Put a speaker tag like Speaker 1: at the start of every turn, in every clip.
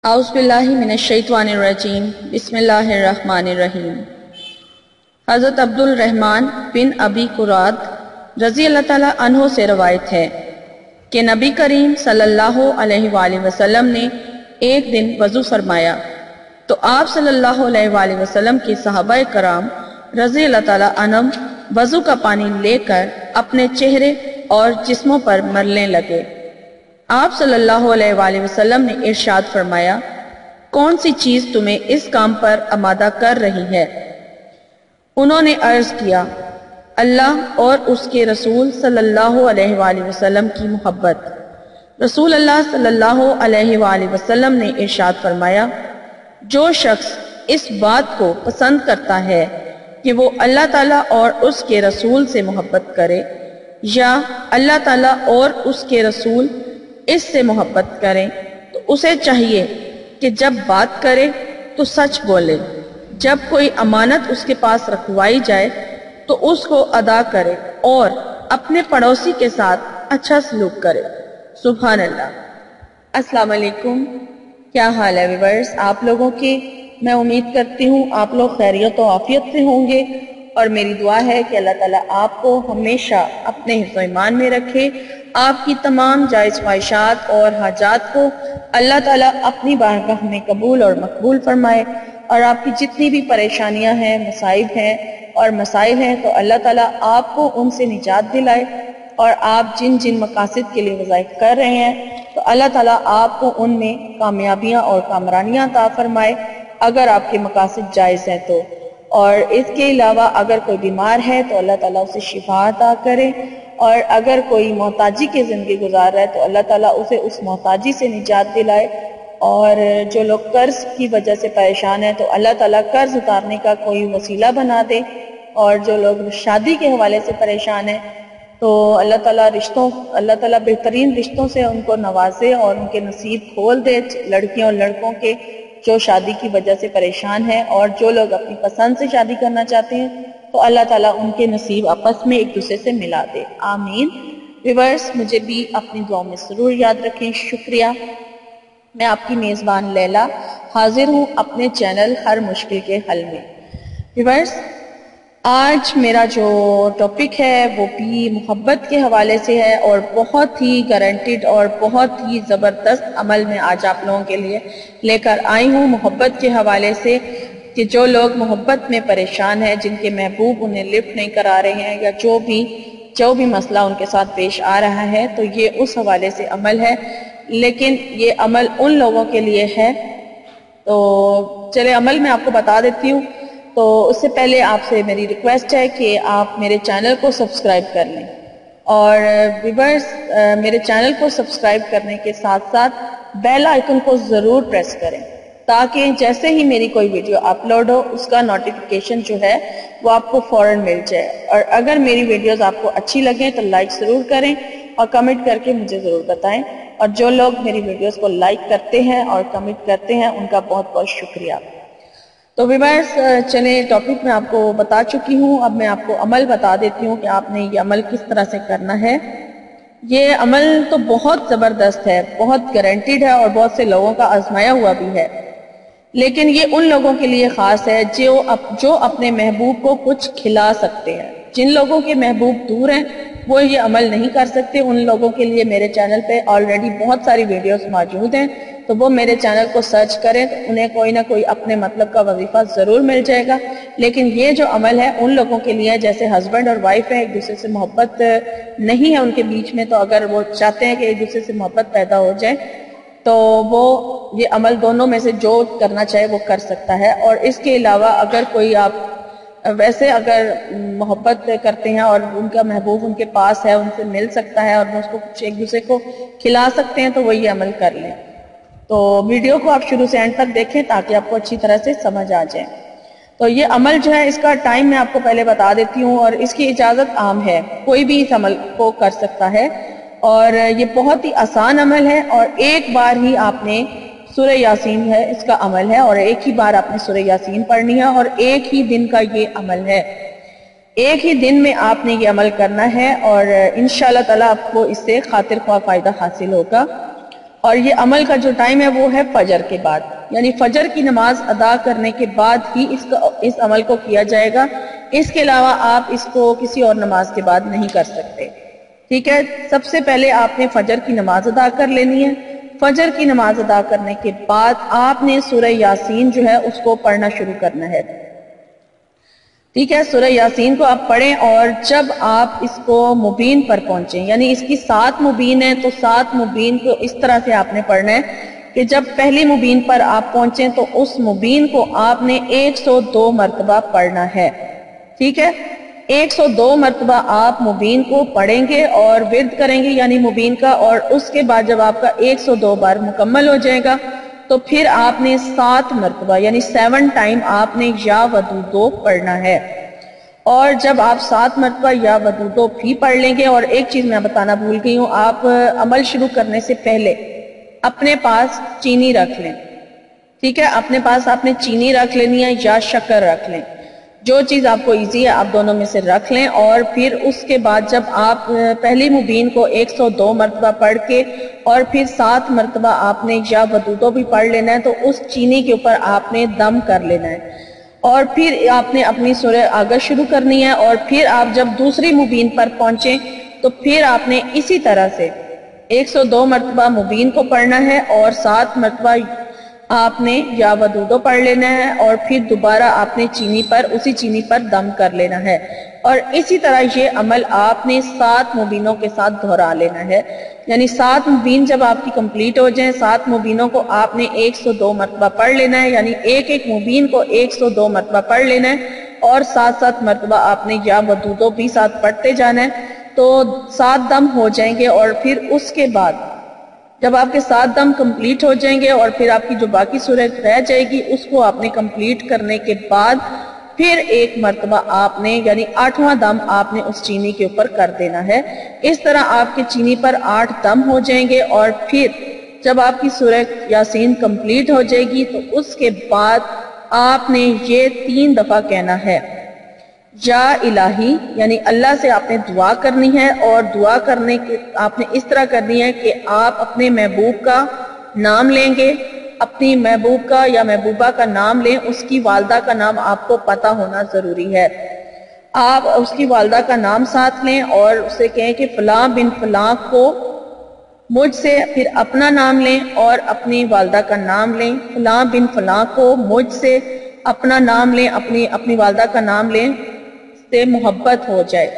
Speaker 1: اعوذ باللہ من الشیطان الرجیم بسم اللہ الرحمن الرحیم۔ حضرت عبد الرحمن بن ابی قراد رضی اللہ تعالیٰ عنہ سے روایت ہے کہ نبی کریم صلی اللہ علیہ وآلہ وسلم نے ایک دن وضو فرمایا تو آپ صلی اللہ علیہ وآلہ وسلم کی صحابہ کرام رضی اللہ تعالیٰ عنہم وضو کا پانی لے کر اپنے چہرے اور جسموں پر مرنے لگے۔ آپ صلی اللہ علیہ وآلہ وسلم نے ارشاد فرمایا، کون سی چیز تمہیں اس کام پر آمادہ کر رہی ہے؟ انہوں نے عرض کیا، اللہ اور اس کے رسول صلی اللہ علیہ وآلہ وسلم کی محبت۔ رسول اللہ صلی اللہ علیہ وآلہ وسلم نے ارشاد فرمایا، جو شخص اس بات کو پسند کرتا ہے کہ وہ اللہ تعالیٰ اور اس کے رسول سے محبت کرے یا اللہ تعالیٰ اور اس کے رسول اس سے محبت کریں تو اسے چاہیے کہ جب بات کرے تو سچ بولے، جب کوئی امانت اس کے پاس رکھوائی جائے تو اس کو ادا کرے اور اپنے پڑوسی کے ساتھ اچھا سلوک کرے۔ سبحان اللہ۔ السلام علیکم، کیا حال ہے ویورز آپ لوگوں کی؟ میں امید کرتی ہوں آپ لوگ خیریت و عافیت سے ہوں گے، اور میری دعا ہے کہ اللہ تعالیٰ آپ کو ہمیشہ اپنے حفظ و ایمان میں رکھے، آپ کی تمام جائز خواہشات اور حاجات کو اللہ تعالیٰ اپنی بارگاہ میں قبول اور مقبول فرمائے، اور آپ کی جتنی بھی پریشانیاں ہیں، مصائب ہیں اور مسائل ہیں تو اللہ تعالیٰ آپ کو ان سے نجات دلائے، اور آپ جن جن مقاصد کے لیے وظائف کر رہے ہیں تو اللہ تعالیٰ آپ کو ان میں کامیابیاں اور کامرانیاں عطا فرمائے اگر آپ کے مقاصد جائز ہیں تو، اور اس کے علاوہ اگر کوئی بیمار ہے تو اللہ تعالیٰ اسے شفا عطا کرے، اور اگر کوئی محتاجی کی زندگی گزار رہا ہے تو اللہ تعالیٰ اسے اس محتاجی سے نجات دلائے، اور جو لوگ قرض کی وجہ سے پریشان ہیں تو اللہ تعالیٰ قرض اتارنے کا کوئی وسیلہ بنا دے، اور جو لوگ شادی کے حوالے سے پریشان ہیں تو اللہ تعالیٰ بہترین رشتوں سے ان کو نوازے اور ان کے نصیب کھول دے، لڑکیوں اور لڑکوں کے جو شادی کی وجہ سے پریشان ہیں، اور جو لوگ اپنی پسند سے شادی کرنا چاہتے ہیں تو اللہ تعالیٰ ان کے نصیب آپس میں ایک دوسرے سے ملا دے، آمین۔ ویورز مجھے بھی اپنی دعاؤں میں ضرور یاد رکھیں، شکریہ۔ میں آپ کی میزبان لیلا حاضر ہوں اپنے چینل ہر مشکل کے حل میں۔ ویورز آج میرا جو ٹاپک ہے وہ بھی محبت کے حوالے سے ہے، اور بہت ہی گارنٹیڈ اور بہت ہی زبردست عمل میں آج آپ لوگوں کے لیے لے کر آئی ہوں محبت کے حوالے سے، کہ جو لوگ محبت میں پریشان ہیں، جن کے محبوب انہیں لفٹ نہیں کرا رہے ہیں، یا جو بھی مسئلہ ان کے ساتھ پیش آ رہا ہے تو یہ اس حوالے سے عمل ہے، لیکن یہ عمل ان لوگوں کے لیے ہے۔ تو چلے عمل میں آپ کو بتا دیتی ہوں، تو اس سے پہلے آپ سے میری ریکویسٹ ہے کہ آپ میرے چینل کو سبسکرائب کر لیں، اور ویورز میرے چینل کو سبسکرائب کرنے کے ساتھ ساتھ بیل آئیکن کو ضرور پریس کریں، تاکہ جیسے ہی میری کوئی ویڈیو اپلوڈ ہو اس کا نوٹیفیکیشن جو ہے وہ آپ کو فوراً مل جائے، اور اگر میری ویڈیوز آپ کو اچھی لگیں تو لائک ضرور کریں اور کمنٹ کر کے مجھے ضرور بتائیں، اور جو لوگ میری ویڈیوز کو لائک کرتے ہیں اور کمنٹ کرتے ہیں ان کا بہت بہت شکریہ۔ تو ویورز چلیں ٹاپک میں آپ کو بتا چکی ہوں، اب میں آپ کو عمل بتا دیتی ہوں کہ آپ نے یہ عمل کس طرح سے کرنا ہے۔ یہ عمل تو بہت زبردست ہے، بہت گارنٹیڈ ہے، اور بہت سے لوگوں کا آزمایا ہوا بھی ہے، لیکن یہ ان لوگوں کے لیے خاص ہے جو اپنے محبوب کو کچھ کھلا سکتے ہیں۔ جن لوگوں کے محبوب دور ہیں وہ یہ عمل نہیں کر سکتے، ان لوگوں کے لیے میرے چینل پہ آلریڈی بہت ساری ویڈیوز موجود ہیں، تو وہ میرے چینل کو سرچ کریں تو انہیں کوئی نہ کوئی اپنے مطلب کا وظیفہ ضرور مل جائے گا۔ لیکن یہ جو عمل ہے ان لوگوں کے لیے جیسے ہسبینڈ اور وائف ہیں، ایک دوسرے سے محبت نہیں ہے ان کے بیچ میں، تو اگر وہ چاہتے ہیں کہ ایک دوسرے سے محبت پیدا ہو جائے تو وہ یہ عمل دونوں میں سے جو کرنا چاہے وہ کر سکتا ہے۔ اور اس کے علاوہ اگر کوئی آپ ویسے اگر محبت کرتے ہیں اور ان کا محبوب ان کے پاس ہے، ان سے مل سکتا ہے اور وہ اس کو کچھ ایک دوسرے کو کھلا سکتے ہیں تو وہ یہ عمل کر لیں۔ تو ویڈیو کو آپ شروع سے اینڈ تک دیکھیں تاکہ آپ کو اچھی طرح سے سمجھ آ جائے۔ تو یہ عمل جو ہے اس کا ٹائم میں آپ کو پہلے بتا دیتی ہوں، اور اس کی اجازت عام ہے، کوئی بھی اس عمل کو کر سکتا ہے، اور یہ بہت ہی آسان عمل ہے، اور ایک بار ہی آپ نے سورہ یاسین ہے اس کا عمل ہے، اور ایک ہی بار آپ نے سورہ یاسین پڑھنی ہے، اور ایک ہی دن کا یہ عمل ہے، ایک ہی دن میں آپ نے یہ عمل کرنا ہے، اور انشاءاللہ تعالیٰ آپ کو اس سے خاطر خواہ فائدہ حاصل ہوگا۔ اور یہ عمل کا جو ٹائم ہے وہ ہے فجر کے بعد، یعنی فجر کی نماز ادا کرنے کے بعد ہی اس عمل کو کیا جائے گا، اس کے علاوہ آپ اس کو کسی اور نماز کے بعد نہیں کر سکتے، ٹھیک ہے۔ سب سے پہلے آپ نے فجر کی نماز ادا کر لینی ہے۔ فجر کی نماز ادا کرنے کے بعد آپ نے سورہ یاسین جو ہے اس کو پڑھنا شروع کرنا ہے، ٹھیک ہے۔ سورہ یاسین کو آپ پڑھیں، اور جب آپ اس کو مبین پر پہنچیں، یعنی اس کی 7 مبین ہیں، تو 7 مبین کو اس طرح سے آپ نے پڑھنا ہے کہ جب پہلی مبین پر آپ پہنچیں تو اس مبین کو آپ نے 102 مرتبہ پڑھنا ہے، ٹھیک ہے۔ 102 مرتبہ آپ مبین کو پڑھیں گے اور ورد کریں گے یعنی مبین کا، اور اس کے بعد جب آپ کا 102 بار مکمل ہو جائے گا تو پھر آپ نے 7 مرتبہ یعنی 7 ٹائم آپ نے یا ودودو پڑھنا ہے۔ اور جب آپ 7 مرتبہ یا ودودو بھی پڑھ لیں گے، اور ایک چیز میں بتانا بھول گئی ہوں، آپ عمل شروع کرنے سے پہلے اپنے پاس چینی رکھ لیں، ٹھیک ہے۔ اپنے پاس آپ نے چینی رکھ لینی ہے یا شکر رکھ لیں، جو چیز آپ کو ایزی ہے آپ دونوں میں سے رکھ لیں، اور پھر اس کے بعد جب آپ پہلی مبین کو 102 مرتبہ پڑھ کے اور پھر 7 مرتبہ آپ نے یا ودودو بھی پڑھ لینا ہے، تو اس چینی کے اوپر آپ نے دم کر لینا ہے، اور پھر آپ نے اپنی سورہ آگے شروع کرنی ہے، اور پھر آپ جب دوسری مبین پر پہنچیں تو پھر آپ نے اسی طرح سے 102 مرتبہ مبین کو پڑھنا ہے اور 7 مرتبہ آپ نے یا ودودو پڑھ لینا ہے، اور پھر دوبارہ آپ نے اسی چینی پر دم کر لینا ہے، اور اسی طرح یہ عمل آپ نے 7 مبینوں کے ساتھ دہرا لینا ہے، یعنی 7 مبین جب آپ کی کمپلیٹ ہو جائیں، 7 مبینوں کو آپ نے 102 مرتبہ پڑھ لینا ہے، یعنی ایک مبین کو 102 مرتبہ پڑھ لینا ہے، اور 7 مرتبہ آپ نے یا ودودو بھی ساتھ پڑھتے جانا ہے، تو 7 دم ہو جائیں گے، اور پھر اس کے بعد جب آپ کے 7 دم کمپلیٹ ہو جائیں گے اور پھر آپ کی جو باقی صورت رہ جائے گی اس کو آپ نے کمپلیٹ کرنے کے بعد پھر ایک مرتبہ آپ نے یعنی 8واں دم آپ نے اس چینی کے اوپر کر دینا ہے۔ اس طرح آپ کے چینی پر 8 دم ہو جائیں گے، اور پھر جب آپ کی سورہ یاسین کمپلیٹ ہو جائے گی تو اس کے بعد آپ نے یہ 3 دفعہ کہنا ہے، یا الہی، یعنی اللہ سے آپ نے دعا کرنی ہے، اور دعا کرنے کے آپ نے اس طرح کرنی ہے کہ آپ اپنے محبوب کا نام لیں گے، اپنی محبوب کا یا محبوبہ کا نام لیں، اس کی والدہ کا نام آپ کو پتہ ہونا ضروری ہے، آپ اس کی والدہ کا نام ساتھ لیں اور اسے کہیں کہ فلاں بن فلاں کو مجھ سے، پھر اپنا نام لیں اور اپنی والدہ کا نام لیں، فلاں بن فلاں کو مجھ سے اپنا نام لیں، اپنی والدہ کا نام لیں سے محبت ہو جائے،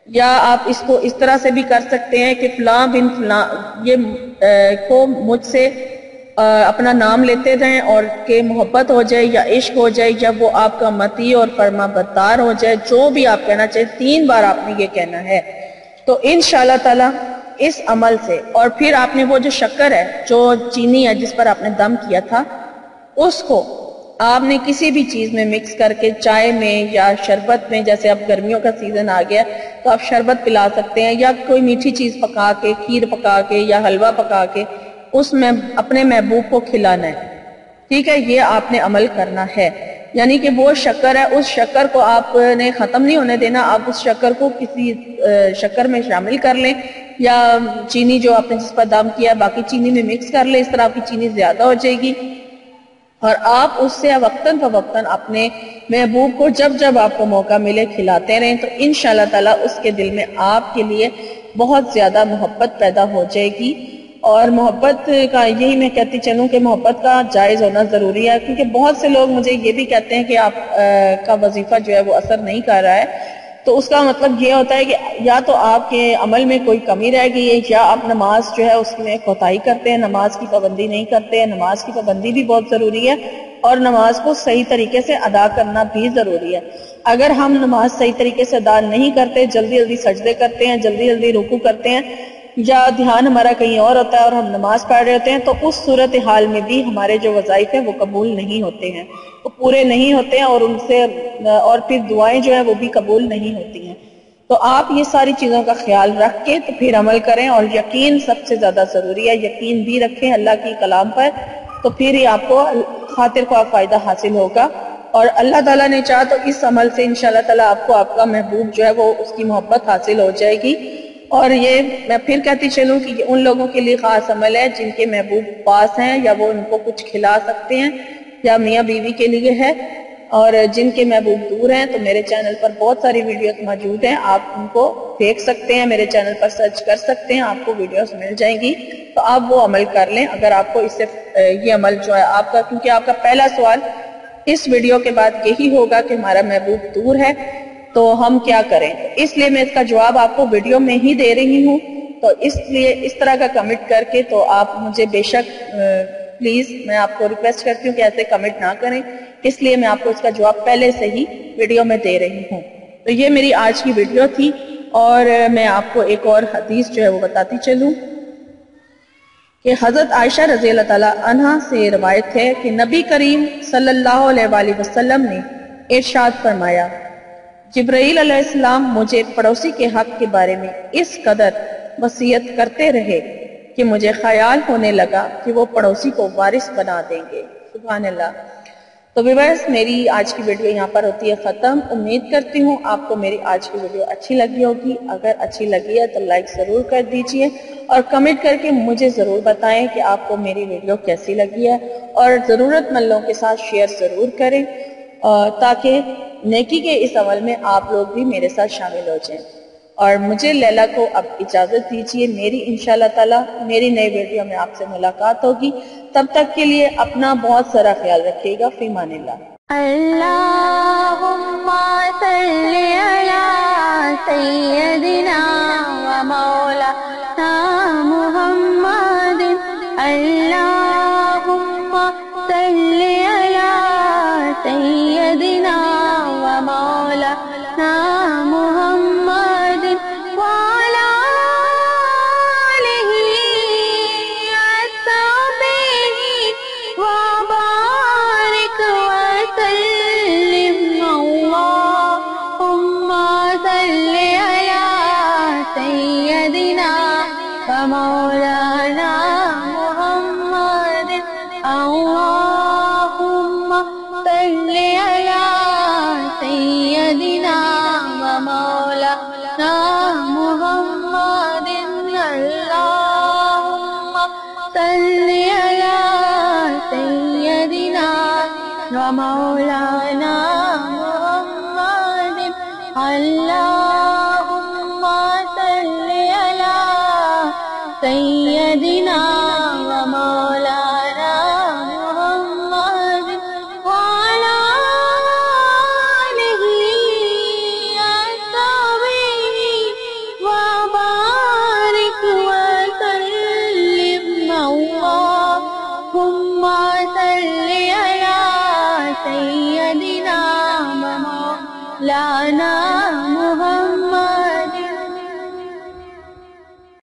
Speaker 1: یا آپ اس کو اس طرح سے بھی کر سکتے ہیں کہ فلاں بن فلاں یہ کو مجھ سے اپنا نام لیتے رہیں اور کہ محبت ہو جائے یا عشق ہو جائے، جب وہ آپ کا مطیع اور فرما بردار ہو جائے، جو بھی آپ کہنا چاہے 3 بار آپ نے یہ کہنا ہے، تو انشاءاللہ تعالی اس عمل سے، اور پھر آپ نے وہ جو شکر ہے، جو چینی ہے جس پر آپ نے دم کیا تھا، اس کو آپ نے کسی بھی چیز میں مکس کر کے، چائے میں یا شربت میں، جیسے اب گرمیوں کا سیزن آ گیا تو آپ شربت پلا سکتے ہیں، یا کوئی میٹھی چیز پکا کے، کھیر پکا کے یا حلوہ پکا کے اس میں اپنے محبوب کو کھلانا ہے، ٹھیک ہے۔ یہ آپ نے عمل کرنا ہے، یعنی کہ وہ شکر ہے، اس شکر کو آپ نے ختم نہیں ہونے دینا، آپ اس شکر کو کسی شکر میں شامل کر لیں، یا چینی جو آپ نے جس پر دم کیا باقی چینی میں مکس کر لیں، اس طرح آپ کی چینی زیادہ ہو جائے گی، اور آپ اس سے وقتاً فوقتاً اپنے محبوب کو جب جب آپ کو موقع ملے کھلاتے رہیں، تو انشاءاللہ تعالیٰ اس کے دل میں آپ کے لیے بہت زیادہ محبت پیدا ہو جائے گی، اور محبت کا یہی میں کہتی چلوں کہ محبت کا جائز ہونا ضروری ہے، کیونکہ بہت سے لوگ مجھے یہ بھی کہتے ہیں کہ آپ کا وظیفہ جو ہے وہ اثر نہیں کر رہا ہے، تو اس کا مطلب یہ ہوتا ہے کہ یا تو آپ کے عمل میں کوئی کمی رہ گئی ہے، یا آپ نماز جو ہے اس میں کوتاہی کرتے ہیں، نماز کی پابندی نہیں کرتے ہیں۔ نماز کی پابندی بھی بہت ضروری ہے، اور نماز کو صحیح طریقے سے ادا کرنا بھی ضروری ہے۔ اگر ہم نماز صحیح طریقے سے ادا نہیں کرتے، جلدی جلدی سجدے کرتے ہیں، جلدی جلدی رکوع کرتے ہیں، یا دھیان ہمارا کہیں اور ہوتا ہے اور ہم نماز پڑھ رہے ہوتے ہیں، تو اس صورتحال میں بھی ہمارے جو وظائف ہیں وہ قبول نہیں ہوتے ہیں، وہ پورے نہیں ہوتے ہیں، اور پھر دعائیں جو ہیں وہ بھی قبول نہیں ہوتی ہیں۔ تو آپ یہ ساری چیزوں کا خیال رکھ کے تو پھر عمل کریں، اور یقین سب سے زیادہ ضروری ہے، یقین بھی رکھیں اللہ کی کلام پر، تو پھر ہی آپ کو خاطر خواہ فائدہ حاصل ہوگا، اور اللہ تعالیٰ نے چاہا تو اس عمل سے انشاءاللہ تعالیٰ آپ کو آپ کا محبوب جو ہے وہ اس کی محبت حاصل ہو جائے گی، اور یہ میں پھر کہتی چلوں کہ یہ ان لوگوں کے لیے خاص عمل ہے جن کے محبوب پاس ہیں یا وہ ان کو کچھ کھلا سکتے ہیں، یا میاں بیوی کے لیے ہے، اور جن کے محبوب دور ہیں تو میرے چینل پر بہت ساری ویڈیوز موجود ہیں، آپ ان کو دیکھ سکتے ہیں، میرے چینل پر سرچ کر سکتے ہیں، آپ کو ویڈیوز مل جائیں گی، تو آپ وہ عمل کر لیں اگر آپ کو اس سے یہ عمل جو ہے آپ کا، کیونکہ آپ کا پہلا سوال اس ویڈیو کے بعد یہی ہوگا کہ ہمارا محبوب دور ہے تو ہم کیا کریں، اس لیے میں اس کا جواب آپ کو ویڈیو میں ہی دے رہی ہوں، تو اس لیے اس طرح کا کمنٹ کر کے تو آپ مجھے بے شک پلیز میں آپ کو ریکویسٹ کرتی ہوں کہ ایسے کمنٹ نہ کریں، اس لیے میں آپ کو اس کا جواب پہلے سے ہی ویڈیو میں دے رہی ہوں۔ تو یہ میری آج کی ویڈیو تھی، اور میں آپ کو ایک اور حدیث جو ہے وہ بتاتی چلوں کہ حضرت عائشہ رضی اللہ تعالیٰ عنہ سے روایت ہے کہ نبی کریم صلی اللہ علیہ وآلہ وسلم نے ارشاد فرمایا، جبرائیل علیہ السلام مجھے پڑوسی کے حق کے بارے میں اس قدر وصیت کرتے رہے کہ مجھے خیال ہونے لگا کہ وہ پڑوسی کو وارث بنا دیں گے۔ سبحان اللہ۔ تو ویورز، میری آج کی ویڈیو یہاں پر ہوتی ہے ختم۔ امید کرتی ہوں آپ کو میری آج کی ویڈیو اچھی لگی ہوگی، اگر اچھی لگی ہے تو لائک ضرور کر دیجئے، اور کمنٹ کر کے مجھے ضرور بتائیں کہ آپ کو میری ویڈیو کیسی لگی ہے، اور ضرورت مند لوگوں کے ساتھ شیئر ضرور کریں تاکہ نیکی کے اس عمل میں آپ لوگ بھی میرے ساتھ شامل ہو جائیں۔ اور مجھے لیلا کو اب اجازت دیجیے، میری انشاءاللہ تعالی میری نئی ویڈیو میں آپ سے ملاقات ہوگی، تب تک کے لیے اپنا بہت سارا خیال رکھیے گا، فی امان اللہ۔
Speaker 2: اللہم صلی علی سیدنا و مولانا محمد، اللہم صلی علی سیدنا و مولانا محمد وعلی آلہ وصحبہ وبارک وسلم، اللہم صلی علی سیدنا و مولانا محمد، اللہم صلی علی سیدنا و مولانا محمد، اللہم صلی علی سیدنا و مولانا محمد، اللہم صلی علی سیدنا و مولانا محمد وعلی آلہ وصحبہ وبارک وسلم، اللہم صلی علی سیدنا و مولانا محمد۔